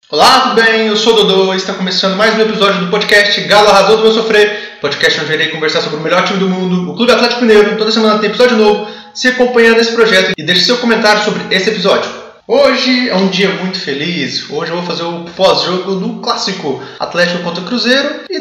Olá, tudo bem? Eu sou o Dodô e está começando mais um episódio do podcast Galo Arrasou do Meu Sofrer, podcast onde eu irei conversar sobre o melhor time do mundo, o Clube Atlético Mineiro. Toda semana tem episódio novo. Se acompanha nesse projeto e deixe seu comentário sobre esse episódio. Hoje é um dia muito feliz. Hoje eu vou fazer o pós-jogo do clássico Atlético contra Cruzeiro e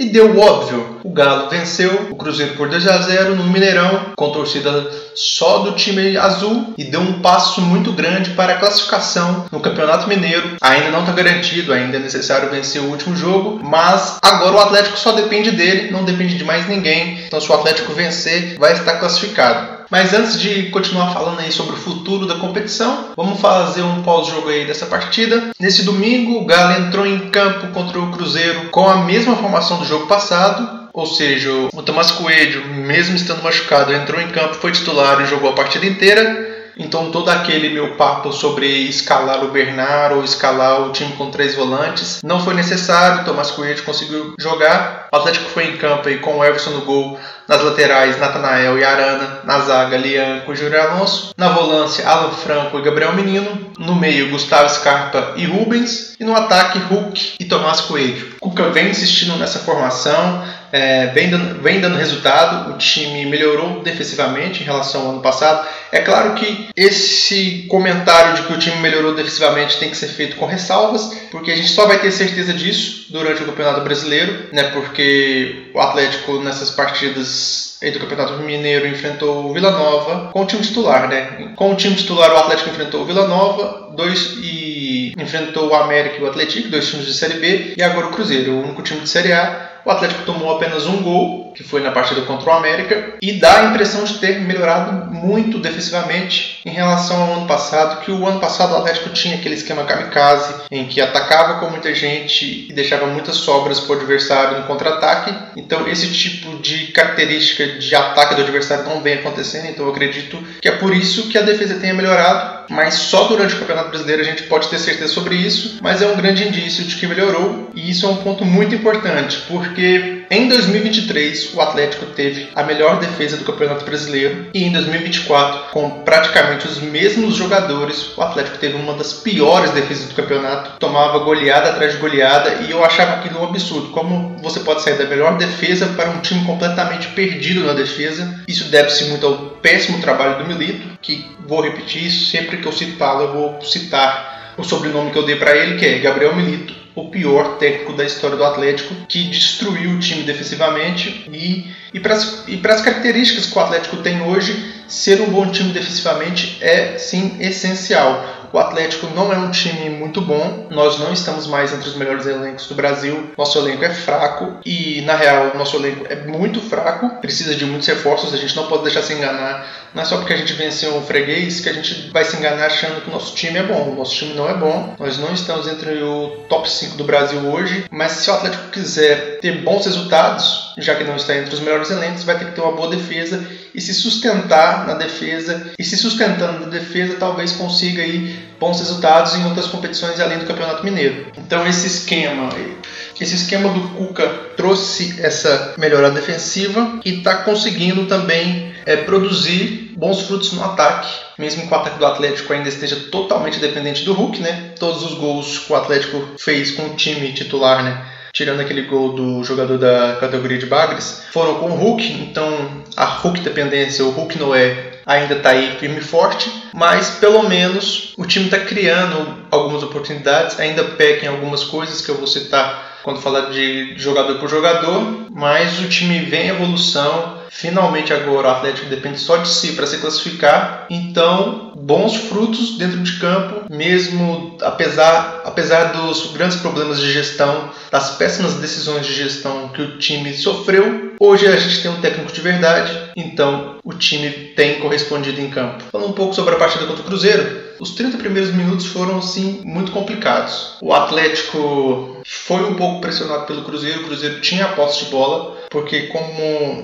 deu óbvio. O Galo venceu o Cruzeiro por 2-0 no Mineirão, com torcida só do time azul, e deu um passo muito grande para a classificação no Campeonato Mineiro. Ainda não está garantido, ainda é necessário vencer o último jogo, mas agora o Atlético só depende dele, não depende de mais ninguém. Então se o Atlético vencer, vai estar classificado. Mas antes de continuar falando aí sobre o futuro da competição, vamos fazer um pós-jogo aí dessa partida. Nesse domingo, o Galo entrou em campo contra o Cruzeiro com a mesma formação do jogo passado. Ou seja, o Tomás Coelho, mesmo estando machucado, entrou em campo, foi titular e jogou a partida inteira. Então todo aquele meu papo sobre escalar o Bernard ou escalar o time com 3 volantes não foi necessário. O Tomás Coelho conseguiu jogar. O Atlético foi em campo aí com o Everson no gol, nas laterais Natanael e Arana, na zaga Lianco e Júnior Alonso, na volância Alan Franco e Gabriel Menino, no meio Gustavo Scarpa e Rubens, e no ataque Hulk e Tomás Coelho. O Cuca vem insistindo nessa formação, vem dando resultado. O time melhorou defensivamente em relação ao ano passado. É claro que esse comentário de que o time melhorou defensivamente tem que ser feito com ressalvas, porque a gente só vai ter certeza disso durante o Campeonato Brasileiro, né? Porque o Atlético nessas partidas do Campeonato Mineiro enfrentou o Vila Nova com o time titular, né? Com o time titular o Atlético enfrentou o Vila Nova, e enfrentou o América e o Atlético, 2 times de Série B, e agora o Cruzeiro, o único time de Série A. O Atlético tomou apenas um gol, que foi na partida contra o América, e dá a impressão de ter melhorado muito defensivamente em relação ao ano passado, que o ano passado o Atlético tinha aquele esquema kamikaze, em que atacava com muita gente e deixava muitas sobras para o adversário no contra-ataque. Então esse tipo de característica de ataque do adversário não vem acontecendo, então eu acredito que é por isso que a defesa tenha melhorado, mas só durante o Campeonato Brasileiro a gente pode ter certeza sobre isso, mas é um grande indício de que melhorou, e isso é um ponto muito importante, porque em 2023 o Atlético teve a melhor defesa do Campeonato Brasileiro, e em 2024, com praticamente os mesmos jogadores, o Atlético teve uma das piores defesas do campeonato, tomava goleada atrás de goleada, e eu achava aquilo um absurdo. Como você pode sair da melhor defesa para um time completamente perdido na defesa? Isso deve-se muito ao péssimo trabalho do Milito, que, vou repetir isso, sempre que eu citá-lo eu vou citar o sobrenome que eu dei para ele, que é Gabriel Milito, o pior técnico da história do Atlético, que destruiu o time defensivamente. E para as características que o Atlético tem hoje, ser um bom time defensivamente é sim essencial. O Atlético não é um time muito bom, nós não estamos mais entre os melhores elencos do Brasil, nosso elenco é fraco, e na real nosso elenco é muito fraco, precisa de muitos reforços, a gente não pode deixar se enganar. Não é só porque a gente venceu um freguês que a gente vai se enganar achando que o nosso time é bom. O nosso time não é bom, nós não estamos entre o top 5 do Brasil hoje, mas se o Atlético quiser ter bons resultados, já que não está entre os melhores elencos, vai ter que ter uma boa defesa e se sustentar na defesa, e se sustentando na defesa talvez consiga aí bons resultados em outras competições além do Campeonato Mineiro. Então esse esquema do Cuca trouxe essa melhora defensiva e está conseguindo também produzir bons frutos no ataque, mesmo que o ataque do Atlético ainda esteja totalmente dependente do Hulk, né? Todos os gols que o Atlético fez com o time titular, né? Tirando aquele gol do jogador da categoria de Bagres, foram com o Hulk, então a Hulk dependência, o Hulk Noé, ainda está aí firme e forte, mas pelo menos o time está criando algumas oportunidades, ainda peca em algumas coisas que eu vou citar quando falar de jogador por jogador, mas o time vem em evolução. Finalmente agora o Atlético depende só de si para se classificar, então bons frutos dentro de campo, mesmo apesar dos grandes problemas de gestão, das péssimas decisões de gestão que o time sofreu. Hoje a gente tem um técnico de verdade, então o time tem correspondido em campo. Falando um pouco sobre a partida contra o Cruzeiro, os 30 primeiros minutos foram sim muito complicados. O Atlético foi um pouco pressionado pelo Cruzeiro, o Cruzeiro tinha a posse de bola, porque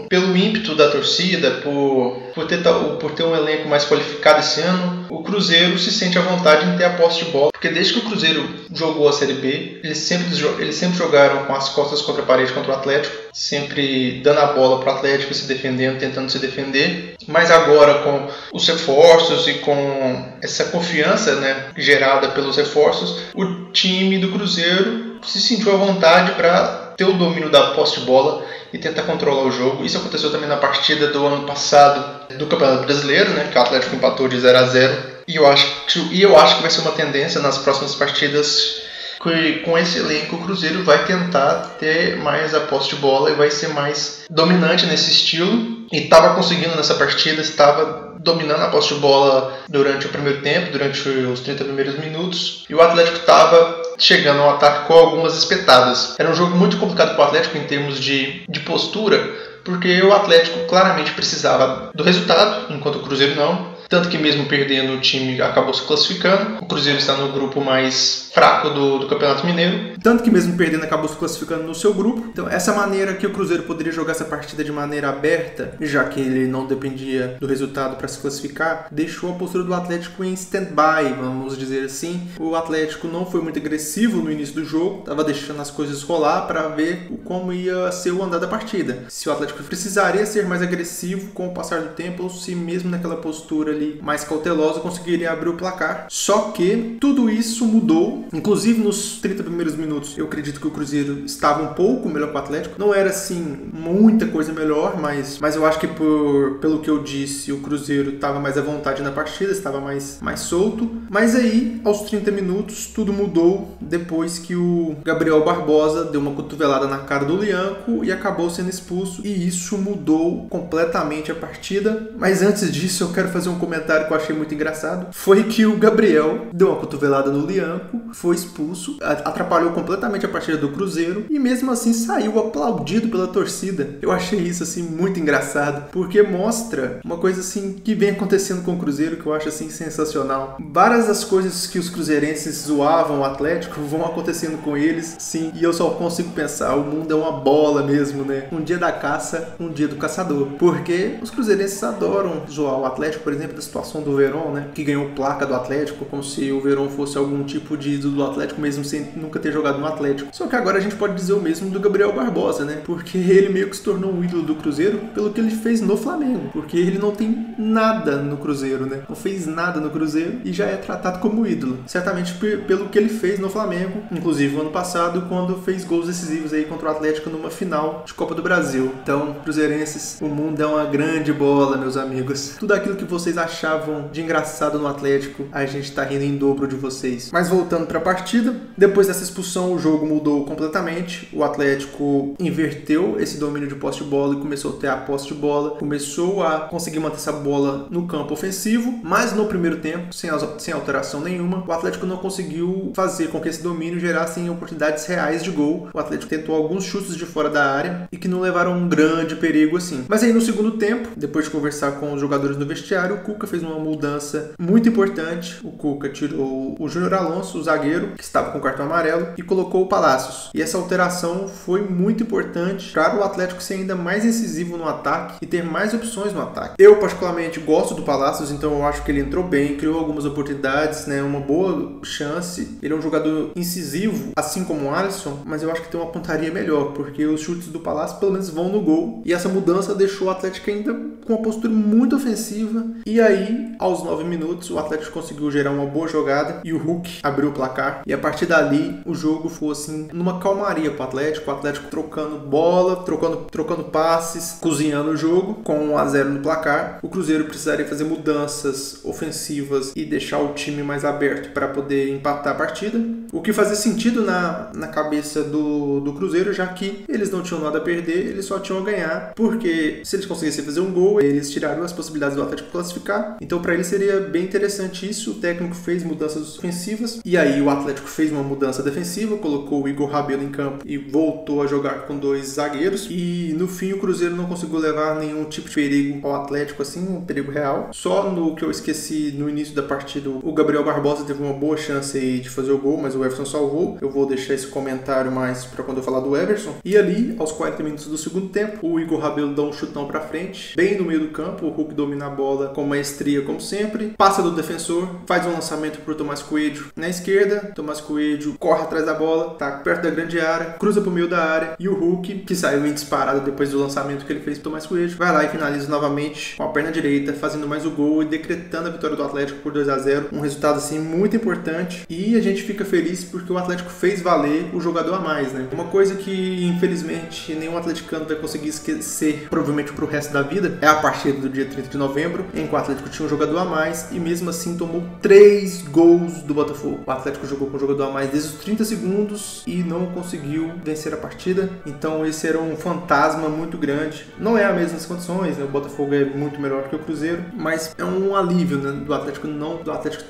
pelo ímpeto da torcida, por ter um elenco mais qualificado esse ano, o Cruzeiro se sente à vontade em ter a posse de bola, porque desde que o Cruzeiro jogou a Série B, eles sempre jogaram com as costas contra a parede contra o Atlético, sempre dando a bola para o Atlético, se defendendo, tentando se defender. perder, mas agora com os reforços e com essa confiança, né, gerada pelos reforços, o time do Cruzeiro se sentiu à vontade para ter o domínio da posse de bola e tentar controlar o jogo. Isso aconteceu também na partida do ano passado do Campeonato Brasileiro, né, que o Atlético empatou de 0-0. E eu acho que vai ser uma tendência nas próximas partidas que com esse elenco o Cruzeiro vai tentar ter mais a posse de bola e vai ser mais dominante nesse estilo. E estava conseguindo nessa partida, estava dominando a posse de bola durante o primeiro tempo, durante os 30 primeiros minutos. E o Atlético estava chegando ao ataque com algumas espetadas. Era um jogo muito complicado para o Atlético em termos de postura, porque o Atlético claramente precisava do resultado, enquanto o Cruzeiro não. Tanto que mesmo perdendo, o time acabou se classificando. O Cruzeiro está no grupo mais fraco do Campeonato Mineiro. Tanto que mesmo perdendo, acabou se classificando no seu grupo. Então essa maneira que o Cruzeiro poderia jogar essa partida de maneira aberta, já que ele não dependia do resultado para se classificar, deixou a postura do Atlético em stand-by, vamos dizer assim. O Atlético não foi muito agressivo no início do jogo, estava deixando as coisas rolar para ver como ia ser o andar da partida. Se o Atlético precisaria ser mais agressivo com o passar do tempo, ou se mesmo naquela postura ali mais cautelosa conseguiria abrir o placar. Só que tudo isso mudou, inclusive nos 30 primeiros minutos. Eu acredito que o Cruzeiro estava um pouco melhor que o Atlético. Não era assim muita coisa melhor, mas eu acho que pelo que eu disse, o Cruzeiro estava mais à vontade na partida, estava mais solto. Mas aí, aos 30 minutos, tudo mudou depois que o Gabriel Barbosa deu uma cotovelada na cara do Lianco e acabou sendo expulso. E isso mudou completamente a partida. Mas antes disso, eu quero fazer um comentário que eu achei muito engraçado. Foi que o Gabriel deu uma cotovelada no Lianco, foi expulso, atrapalhou completamente a partida do Cruzeiro e mesmo assim saiu aplaudido pela torcida. Eu achei isso assim muito engraçado, porque mostra uma coisa assim que vem acontecendo com o Cruzeiro que eu acho assim sensacional. Várias das coisas que os cruzeirenses zoavam o Atlético vão acontecendo com eles, sim, e eu só consigo pensar, o mundo é uma bola mesmo, né? Um dia da caça, um dia do caçador. Porque os cruzeirenses adoram zoar o Atlético, por exemplo, da situação do Verón, né? Que ganhou placa do Atlético, como se o Verón fosse algum tipo de ídolo do Atlético, mesmo sem nunca ter jogado no Atlético. Só que agora a gente pode dizer o mesmo do Gabriel Barbosa, né? Porque ele meio que se tornou um ídolo do Cruzeiro pelo que ele fez no Flamengo. Porque ele não tem nada no Cruzeiro, né? Não fez nada no Cruzeiro e já é tratado como ídolo. Certamente pelo que ele fez no Flamengo, inclusive no ano passado, quando fez gols decisivos aí contra o Atlético numa final de Copa do Brasil. Então, cruzeirenses, o mundo é uma grande bola, meus amigos. Tudo aquilo que vocês achavam de engraçado no Atlético, a gente tá rindo em dobro de vocês. Mas voltando pra partida, depois dessa expulsão o jogo mudou completamente. O Atlético inverteu esse domínio de posse de bola e começou a ter a posse de bola, começou a conseguir manter essa bola no campo ofensivo, mas no primeiro tempo, sem alteração nenhuma, o Atlético não conseguiu fazer com que esse domínio gerasse oportunidades reais de gol. O Atlético tentou alguns chutes de fora da área e que não levaram um grande perigo assim. Mas aí no segundo tempo, depois de conversar com os jogadores no vestiário, o Cuca fez uma mudança muito importante. O Cuca tirou o Júnior Alonso, o zagueiro, que estava com cartão amarelo, e colocou o Palácios. E essa alteração foi muito importante para o Atlético ser ainda mais incisivo no ataque e ter mais opções no ataque. Eu particularmente gosto do Palácios, então eu acho que ele entrou bem, criou algumas oportunidades, né, uma boa chance. Ele é um jogador incisivo, assim como o Alisson, mas eu acho que tem uma pontaria melhor, porque os chutes do Palácio pelo menos vão no gol. E essa mudança deixou o Atlético ainda com uma postura muito ofensiva. E aí, aos 9 minutos, o Atlético conseguiu gerar uma boa jogada e o Hulk abriu o placar. E a partir dali, o jogo foi assim, numa calmaria pro Atlético. O Atlético trocando bola, trocando passes, cozinhando o jogo com 1-0 no placar. O Cruzeiro precisaria fazer mudanças ofensivas e deixar o time mais aberto para poder empatar a partida. O que fazia sentido na cabeça do Cruzeiro, já que eles não tinham nada a perder, eles só tinham a ganhar, porque se eles conseguissem fazer um gol, eles tiraram as possibilidades do Atlético classificar. Então para eles seria bem interessante isso. O técnico fez mudanças ofensivas e aí o Atlético fez uma mudança defensiva, colocou o Igor Rabelo em campo e voltou a jogar com 2 zagueiros. E no fim o Cruzeiro não conseguiu levar nenhum tipo de perigo ao Atlético, assim, um perigo real. Só no que eu esqueci no início da partida, o Gabriel Barbosa teve uma boa chance aí de fazer o gol, mas o Everson salvou. Eu vou deixar esse comentário mais para quando eu falar do Everson. E ali, aos 40 minutos do segundo tempo, o Igor Rabelo dá um chutão para frente, bem no meio do campo. O Hulk domina a bola com maestria, como sempre, passa do defensor, faz um lançamento pro Tomás Coelho na esquerda. Tomás Coelho corre atrás da bola, tá perto da grande área, cruza pro meio da área, e o Hulk, que saiu em disparada depois do lançamento que ele fez pro Tomás Coelho, vai lá e finaliza novamente com a perna direita, fazendo mais o gol e decretando a vitória do Atlético por 2-0. Um resultado assim muito importante, e a gente fica feliz porque o Atlético fez valer o jogador a mais, né? Uma coisa que infelizmente nenhum atleticano vai conseguir esquecer provavelmente pro resto da vida é a partida do dia 30 de novembro, em que o Atlético tinha um jogador a mais e mesmo assim tomou 3 gols do Botafogo. O Atlético jogou com um jogador a mais desde os 30 segundos e não conseguiu vencer a partida. Então esse era um fantasma muito grande. Não é as mesmas condições, né? O Botafogo é muito melhor que o Cruzeiro, mas é um alívio, né, do Atlético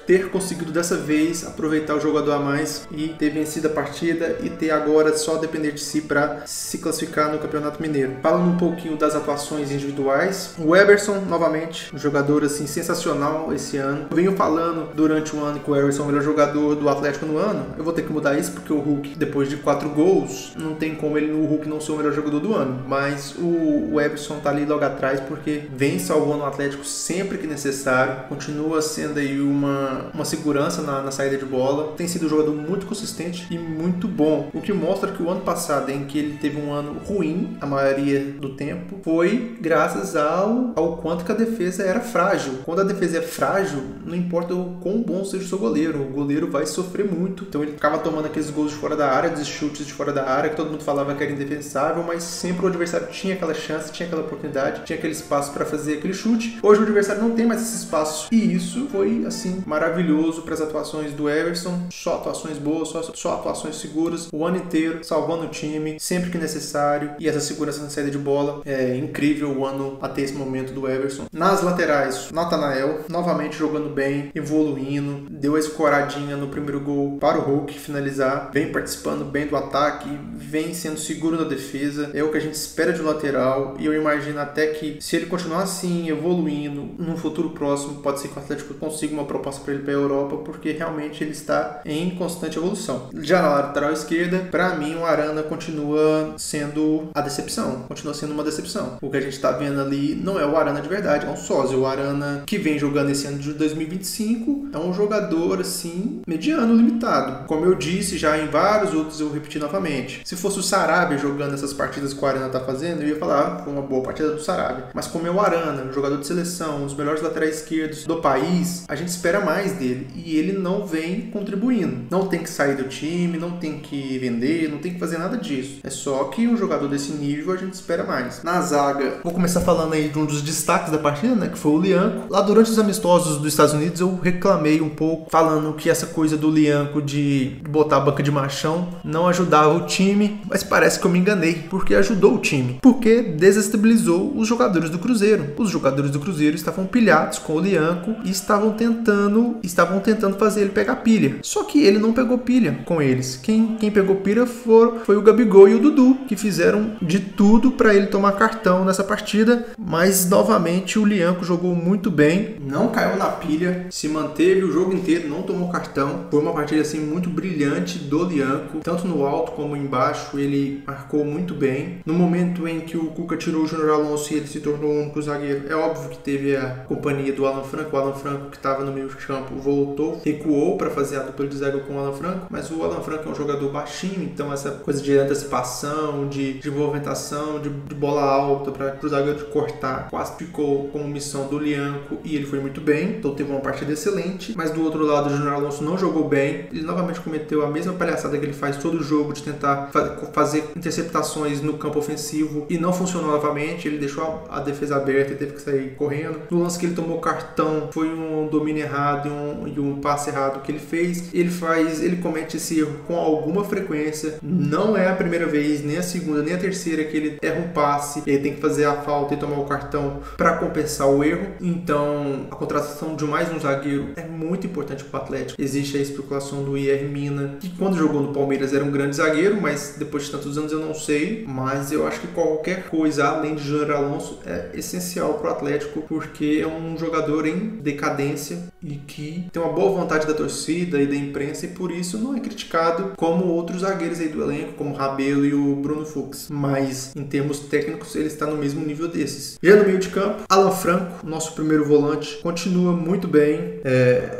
ter conseguido dessa vez aproveitar o jogador a mais e ter vencido a partida e ter agora só depender de si para se classificar no Campeonato Mineiro. Falando um pouquinho das atuações individuais, o Everson, novamente, um jogador assim sensacional esse ano. Eu venho falando durante o ano que o Everson é o melhor jogador do Atlético no ano. Eu vou ter que mudar isso porque o Hulk, depois de 4 gols, não tem como o Hulk não ser o melhor jogador do ano. Mas o Everson tá ali logo atrás porque vem salvando o Atlético sempre que necessário. Continua sendo aí uma segurança na saída de bola. Tem sido um jogador muito consistente e muito bom. O que mostra que o ano passado, em que ele teve um ano ruim, a maioria do tempo, foi graças ao quanto que a defesa era frágil. Quando a defesa é frágil, não importa o quão bom seja o seu goleiro, o goleiro vai sofrer muito. Então ele ficava tomando aqueles gols de fora da área, dos chutes de fora da área, que todo mundo falava que era indefensável, mas sempre o adversário tinha aquela chance, tinha aquela oportunidade, tinha aquele espaço para fazer aquele chute. Hoje o adversário não tem mais esse espaço. E isso foi, assim, maravilhoso para as atuações do Everson. Só atuações boas, só atuações seguras, o ano inteiro, salvando o time, sempre que necessário. E essa segurança na saída de bola é incrível o ano até esse momento do Everson. Nas laterais, Natanael, novamente jogando bem, evoluindo, deu a escoradinha no primeiro gol para o Hulk finalizar, vem participando bem do ataque, vem sendo seguro na defesa, é o que a gente espera de um lateral, e eu imagino até que se ele continuar assim, evoluindo, num futuro próximo, pode ser que o Atlético consiga uma proposta para ele para a Europa, porque realmente ele está em constante evolução. Já na lateral esquerda, para mim o Arana continua sendo a decepção, continua sendo uma decepção. O que a gente está vendo ali não é o Arana de verdade, é um sósia. O Arana que vem jogando esse ano de 2025 é um jogador assim, mediano, limitado. Como eu disse já em vários outros, eu vou repetir novamente. Se fosse o Sarabia jogando essas partidas que o Arana tá fazendo, eu ia falar, foi uma boa partida do Sarabia. Mas como é o Arana, um jogador de seleção, um dos melhores laterais esquerdos do país, a gente espera mais dele. E ele não vem contribuindo. Não tem que sair do time, não tem que vender, não tem que fazer nada disso. É só que um jogador desse nível a gente espera mais. Na zaga, vou começar falando aí de um dos destaques da partida, né, que foi o Lianco. Lá durante os amistosos dos Estados Unidos eu reclamei um pouco, falando que essa coisa do Lianco de botar a banca de machão não ajudava o time, mas parece que eu me enganei, porque ajudou o time, porque desestabilizou os jogadores do Cruzeiro. Os jogadores do Cruzeiro estavam pilhados com o Lianco e estavam tentando fazer ele pegar pilha. Só que ele não pegou pilha com eles. Quem pegou pilha foi o Gabigol e o Dudu, que fizeram de tudo para ele tomar cartão nessa partida, mas novamente o Lianco jogou muito bem, não caiu na pilha, se manteve o jogo inteiro, não tomou cartão. Foi uma partida assim muito brilhante do Lianco, tanto no alto como embaixo, ele marcou muito bem. No momento em que o Cuca tirou o Júnior Alonso e ele se tornou o único zagueiro, é óbvio que teve a companhia do Alan Franco. O Alan Franco, que estava no meio de campo, voltou, recuou para fazer a dupla de zaga com o Alan Franco, mas o Alan Franco é um jogador baixinho, então essa coisa de antecipação, de movimentação, de bola alta para o zagueiro cortar, quase ficou como missão do Lianco e ele foi muito bem, então teve uma partida excelente. Mas do outro lado, o Júnior Alonso não jogou bem, ele novamente cometeu a mesma palhaçada que ele faz todo jogo, de tentar fazer interceptações no campo ofensivo, e não funcionou novamente. Ele deixou a defesa aberta e teve que sair correndo. No lance que ele tomou cartão, foi um domínio errado e um passe errado que ele fez. Ele comete esse erro com alguma frequência, não é a primeira vez, nem a segunda, nem a terceira que ele erra um passe, ele tem que fazer a falta e tomar o cartão para compensar o erro. Então a contratação de mais um zagueiro é muito importante para o Atlético. Existe a especulação do IR Mina, que quando jogou no Palmeiras era um grande zagueiro, mas depois de tantos anos eu não sei. Mas eu acho que qualquer coisa além de Júnior Alonso é essencial para o Atlético, porque é um jogador em decadência e que tem uma boa vontade da torcida e da imprensa, e por isso não é criticado como outros zagueiros aí do elenco, como o Rabelo e o Bruno Fux. Mas em termos técnicos ele está no mesmo nível desses. Já no meio de campo, Alan Franco, nosso primeiro volante, continua muito bem.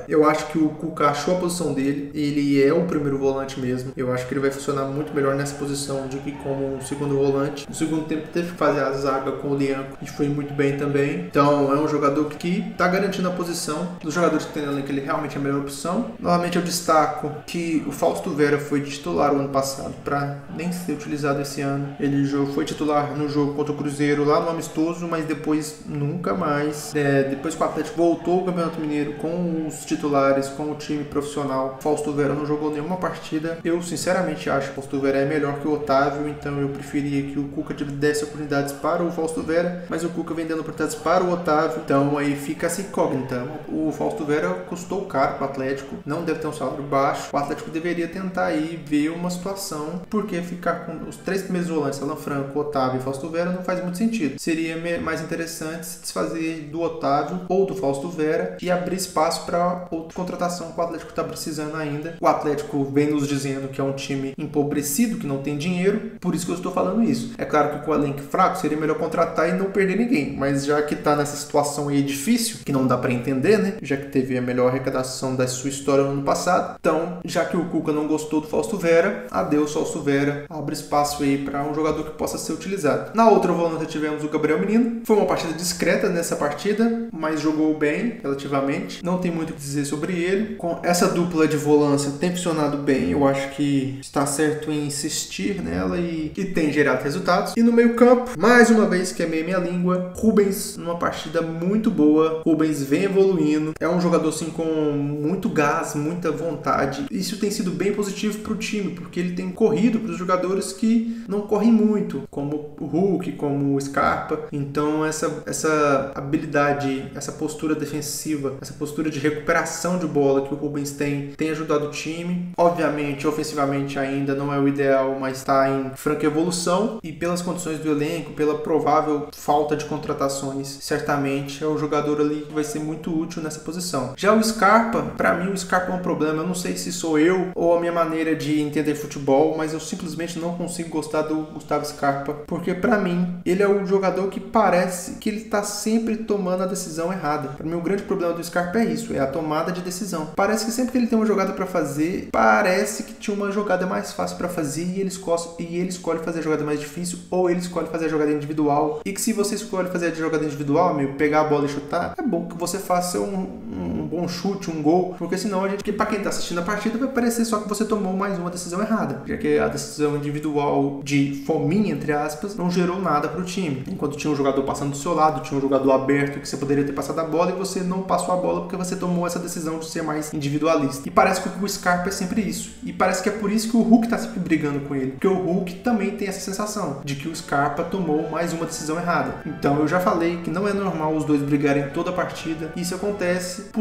Eu acho que o Cuca achou a posição dele. Ele é o primeiro volante mesmo. Eu acho que ele vai funcionar muito melhor nessa posição do que como um segundo volante. No segundo tempo teve que fazer a zaga com o Lianco e foi muito bem também. Então é um jogador que está garantindo a posição. Dos jogadores que tem no elenco, ele realmente é a melhor opção. Novamente eu destaco que o Fausto Vera foi titular o ano passado para nem ser utilizado esse ano. Ele foi titular no jogo contra o Cruzeiro lá no amistoso, mas depois nunca mais. Depois que o Atlético voltou ao Campeonato Mineiro com os titulares, com o time profissional, Fausto Vera não jogou nenhuma partida. Eu sinceramente acho que o Fausto Vera é melhor que o Otávio, então eu preferia que o Cuca desse oportunidades para o Fausto Vera, mas o Cuca vem dando oportunidades para o Otávio, então aí fica essa incógnita. O Fausto Vera custou caro para o Atlético, não deve ter um salário baixo. O Atlético deveria tentar aí ver uma situação, porque ficar com os 3 primeiros volantes, Alan Franco, Otávio e Fausto Vera, não faz muito sentido. Seria mais interessante se desfazer do Otávio ou do Fausto Vera e abrir espaço para outra contratação que o Atlético está precisando ainda. O Atlético vem nos dizendo que é um time empobrecido, que não tem dinheiro, por isso que eu estou falando isso. É claro que com o elenco fraco seria melhor contratar e não perder ninguém, mas já que está nessa situação aí difícil, que não dá para entender, né? Já que teve a melhor arrecadação da sua história no ano passado, então já que o Cuca não gostou do Fausto Vera, adeus Fausto Vera, abre espaço aí para um jogador que possa ser utilizado. Na outra volante tivemos o Gabriel Menino. Foi uma partida discreta nessa partida, mas jogou bem relativamente. Não tem muito o que dizer sobre ele. Com essa dupla de volância tem funcionado bem. Eu acho que está certo em insistir nela e tem gerado resultados. E no meio campo, mais uma vez, queimei minha língua, Rubens numa partida muito boa. Rubens vem evoluindo. É um jogador assim com muito gás, muita vontade. Isso tem sido bem positivo para o time, porque ele tem corrido para os jogadores que não correm muito, como o Hulk, como o Scarpa. Então essa habilidade, essa postura defensiva, essa postura de recuperação de bola que o Rubens tem ajudado o time. Obviamente, ofensivamente ainda não é o ideal, mas está em franca evolução, e pelas condições do elenco, pela provável falta de contratações, certamente é o jogador ali que vai ser muito útil nessa posição. Já o Scarpa, para mim o Scarpa é um problema. Eu não sei se sou eu ou a minha maneira de entender futebol, mas eu simplesmente não consigo gostar do Gustavo Scarpa, porque para mim ele é um jogador que parece que ele tá sempre tomando a decisão errada. Para mim o grande problema do Scarpa é isso, é a tomada de decisão. Parece que sempre que ele tem uma jogada para fazer, parece que tinha uma jogada mais fácil para fazer e ele escolhe fazer a jogada mais difícil, ou ele escolhe fazer a jogada individual. E que se você escolhe fazer a jogada individual, amigo, pegar a bola e chutar, é bom que você faça um bom chute, um gol, porque senão para quem tá assistindo a partida vai parecer só que você tomou mais uma decisão errada, já que a decisão individual de fominha, entre aspas, não gerou nada pro time. Enquanto tinha um jogador passando do seu lado, tinha um jogador aberto que você poderia ter passado a bola e você não passou a bola porque você tomou essa decisão de ser mais individualista. E parece que o Scarpa é sempre isso. E parece que é por isso que o Hulk tá sempre brigando com ele, porque o Hulk também tem essa sensação de que o Scarpa tomou mais uma decisão errada. Então eu já falei que não é normal os dois brigarem toda a partida. Isso acontece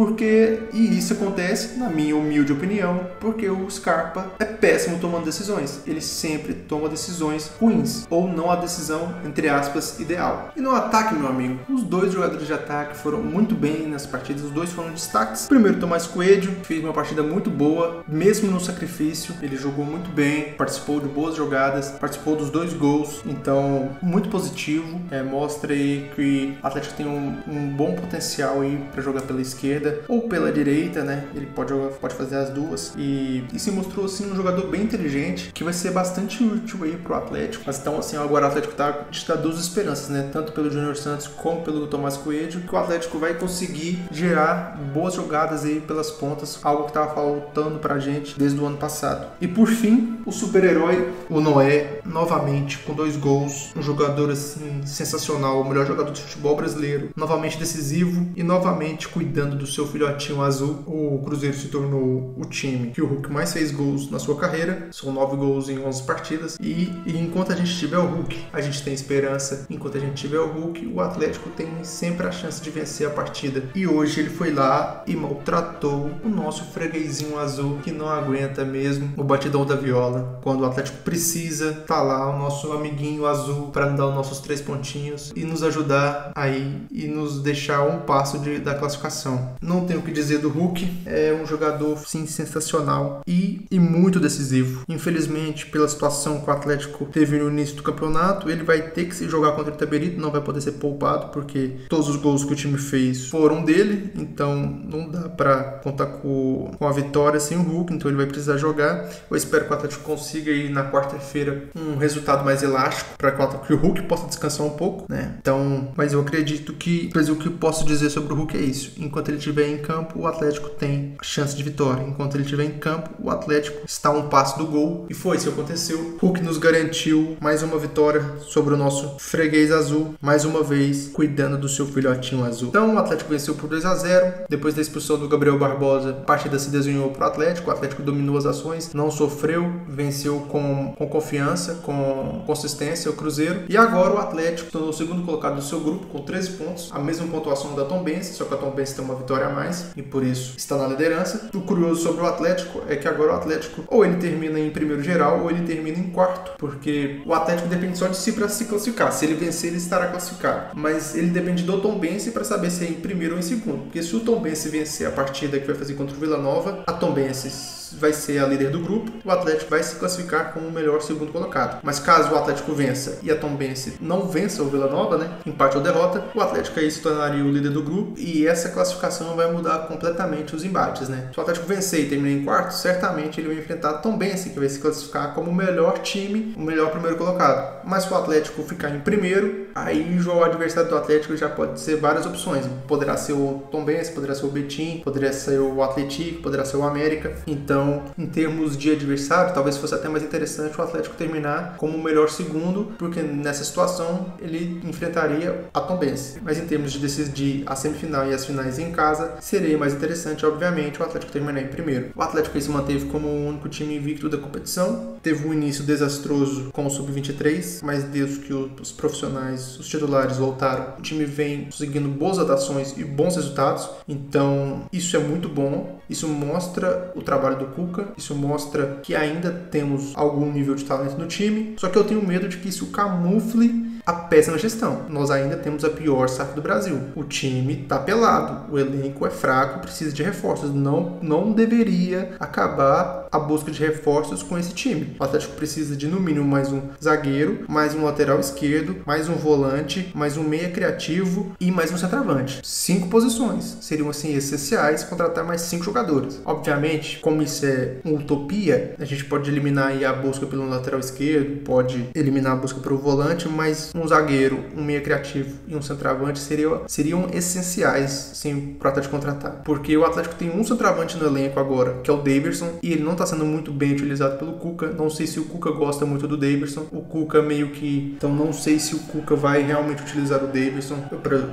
na minha humilde opinião, porque o Scarpa é péssimo tomando decisões. Ele sempre toma decisões ruins, ou não a decisão, entre aspas, ideal. E no ataque, meu amigo, os dois jogadores de ataque foram muito bem nas partidas, os dois foram destaques. Primeiro, Tomás Coelho fez uma partida muito boa, mesmo no sacrifício, ele jogou muito bem, participou de boas jogadas, participou dos 2 gols, então muito positivo. Mostra aí que o Atlético tem um bom potencial aí para jogar pela esquerda ou pela direita, né? Ele pode fazer as duas, e se mostrou assim um jogador bem inteligente, que vai ser bastante útil aí pro Atlético. Mas então assim, agora o Atlético tá 2 esperanças, né? Tanto pelo Júnior Santos como pelo Tomás Coelho, que o Atlético vai conseguir gerar boas jogadas aí pelas pontas, algo que tava faltando pra gente desde o ano passado. E por fim, o super-herói, o Noé, novamente com 2 gols, um jogador assim sensacional, o melhor jogador de futebol brasileiro, novamente decisivo e novamente cuidando do seu filhotinho azul. O Cruzeiro se tornou o time que o Hulk mais fez gols na sua carreira, são 9 gols em 11 partidas, e enquanto a gente tiver o Hulk, a gente tem esperança. Enquanto a gente tiver o Hulk, o Atlético tem sempre a chance de vencer a partida. E hoje ele foi lá e maltratou o nosso freguesinho azul, que não aguenta mesmo o batidão da viola. Quando o Atlético precisa, tá lá o nosso amiguinho azul para dar os nossos 3 pontinhos e nos ajudar aí e nos deixar um passo da classificação. Não tenho o que dizer do Hulk, é um jogador sim sensacional e muito decisivo. Infelizmente, pela situação que o Atlético teve no início do campeonato, ele vai ter que se jogar contra o Itabirito, não vai poder ser poupado, porque todos os gols que o time fez foram dele, então não dá pra contar com a vitória sem o Hulk, então ele vai precisar jogar. Eu espero que o Atlético consiga ir na quarta-feira um resultado mais elástico, para que o Hulk possa descansar um pouco, né? Então, mas eu acredito que, o que eu posso dizer sobre o Hulk é isso: enquanto ele estiver em campo, o Atlético tem chance de vitória. Enquanto ele estiver em campo, o Atlético está a um passo do gol, e foi isso que aconteceu. Hulk nos garantiu mais uma vitória sobre o nosso freguês azul, mais uma vez cuidando do seu filhotinho azul. Então o Atlético venceu por 2-0. Depois da expulsão do Gabriel Barbosa, a partida se desenhou para o Atlético dominou as ações, não sofreu, venceu com confiança, com consistência o Cruzeiro, e agora o Atlético tornou o segundo colocado do seu grupo com 13 pontos, a mesma pontuação da Tombense, só que a Tombense tem uma vitória a mais e por isso está na liderança. O curioso sobre o Atlético é que agora o Atlético ou ele termina em primeiro geral ou ele termina em quarto, porque o Atlético depende só de si para se classificar. Se ele vencer, ele estará classificado, mas ele depende do Tombense para saber se é em primeiro ou em segundo, porque se o Tombense vencer a partida que vai fazer contra o Vila Nova, a Tombense vai ser a líder do grupo, o Atlético vai se classificar como o melhor segundo colocado. Mas caso o Atlético vença e a Tombense não vença o Vila Nova, né, empate ou derrota, o Atlético aí se tornaria o líder do grupo, e essa classificação vai mudar completamente os embates, né? Se o Atlético vencer e terminar em quarto, certamente ele vai enfrentar a Tombense, que vai se classificar como o melhor time, o melhor primeiro colocado. Mas se o Atlético ficar em primeiro, aí o adversário do Atlético já pode ser várias opções. Poderá ser o Tombense, poderá ser o Betim, poderia ser o Atlético, poderá ser o América. Então, em termos de adversário, talvez fosse até mais interessante o Atlético terminar como o melhor segundo, porque nessa situação ele enfrentaria a Tombense. Mas em termos de decidir a semifinal e as finais em casa, seria mais interessante, obviamente, o Atlético terminar em primeiro. O Atlético aí se manteve como o único time invicto da competição, teve um início desastroso com o Sub-23, mas desde que os profissionais, os titulares voltaram, o time vem conseguindo boas atuações e bons resultados, então isso é muito bom. Isso mostra o trabalho do Cuca, isso mostra que ainda temos algum nível de talento no time, só que eu tenho medo de que isso camufle a péssima gestão. Nós ainda temos a pior SAF do Brasil. O time tá pelado, o elenco é fraco, precisa de reforços. Não deveria acabar a busca de reforços com esse time. O Atlético precisa de no mínimo mais um zagueiro, mais um lateral esquerdo, mais um volante, mais um meia criativo e mais um centroavante. 5 posições seriam assim essenciais, contratar mais 5 jogadores. Obviamente, como isso é uma utopia, a gente pode eliminar aí a busca pelo lateral esquerdo, pode eliminar a busca pelo volante, mas um zagueiro, um meia criativo e um centroavante seriam essenciais sim para o Atlético contratar, porque o Atlético tem um centroavante no elenco agora, que é o Daverson, e ele não está sendo muito bem utilizado pelo Cuca. Não sei se o Cuca gosta muito do Daverson, o Cuca meio que... Então não sei se o Cuca vai realmente utilizar o Daverson.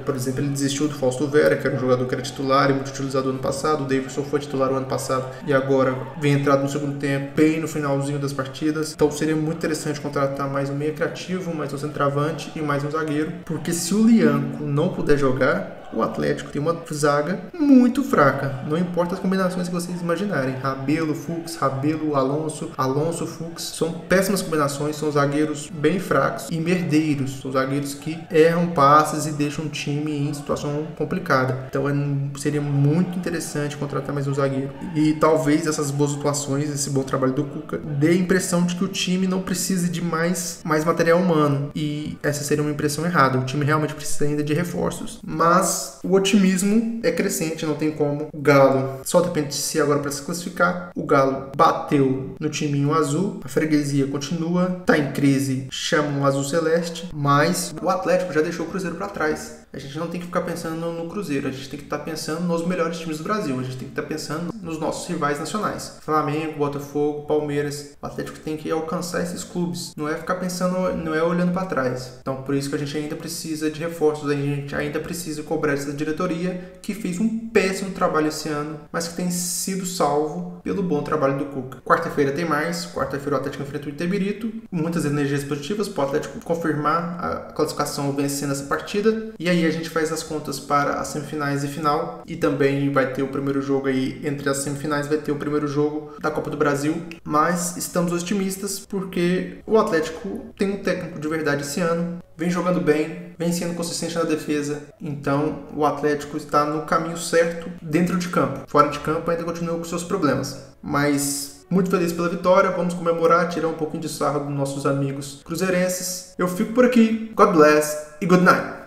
Por exemplo, ele desistiu do Fausto Vera, que era um jogador que era titular e muito utilizado ano passado. O Daverson foi titular o ano passado e agora vem entrado no segundo tempo, bem no finalzinho das partidas. Então seria muito interessante contratar mais um meia criativo, mais um centroavante e mais um zagueiro, porque se o Lianco não puder jogar, o Atlético tem uma zaga muito fraca. Não importa as combinações que vocês imaginarem. Rabelo, Fux, Rabelo, Alonso, Fux. São péssimas combinações, são zagueiros bem fracos e merdeiros. São zagueiros que erram passes e deixam o time em situação complicada. Então seria muito interessante contratar mais um zagueiro. E talvez essas boas atuações, esse bom trabalho do Cuca, dê a impressão de que o time não precise de mais material humano. E essa seria uma impressão errada. O time realmente precisa ainda de reforços. Mas o otimismo é crescente, não tem como. O Galo só depende de si agora para se classificar. O Galo bateu no timinho azul, a freguesia continua, tá em crise, chamam o azul celeste, mas o Atlético já deixou o Cruzeiro para trás. A gente não tem que ficar pensando no Cruzeiro, a gente tem que estar pensando nos melhores times do Brasil, a gente tem que estar pensando nos nossos rivais nacionais. Flamengo, Botafogo, Palmeiras. O Atlético tem que alcançar esses clubes, não é ficar pensando, não é olhando para trás. Então por isso que a gente ainda precisa de reforços, a gente ainda precisa cobrar essa diretoria que fez um péssimo trabalho esse ano, mas que tem sido salvo pelo bom trabalho do Cuca. Quarta-feira tem mais, quarta-feira o Atlético enfrenta o Itabirito, muitas energias positivas para o Atlético confirmar a classificação vencendo essa partida, e aí a gente faz as contas para as semifinais e final, e também vai ter o primeiro jogo aí, entre as semifinais vai ter o primeiro jogo da Copa do Brasil, mas estamos otimistas porque o Atlético tem um técnico de verdade esse ano. Vem jogando bem, vem sendo consistente na defesa. Então o Atlético está no caminho certo dentro de campo. Fora de campo ainda continua com seus problemas. Mas muito feliz pela vitória, vamos comemorar, tirar um pouquinho de sarro dos nossos amigos cruzeirenses. Eu fico por aqui. God bless e good night.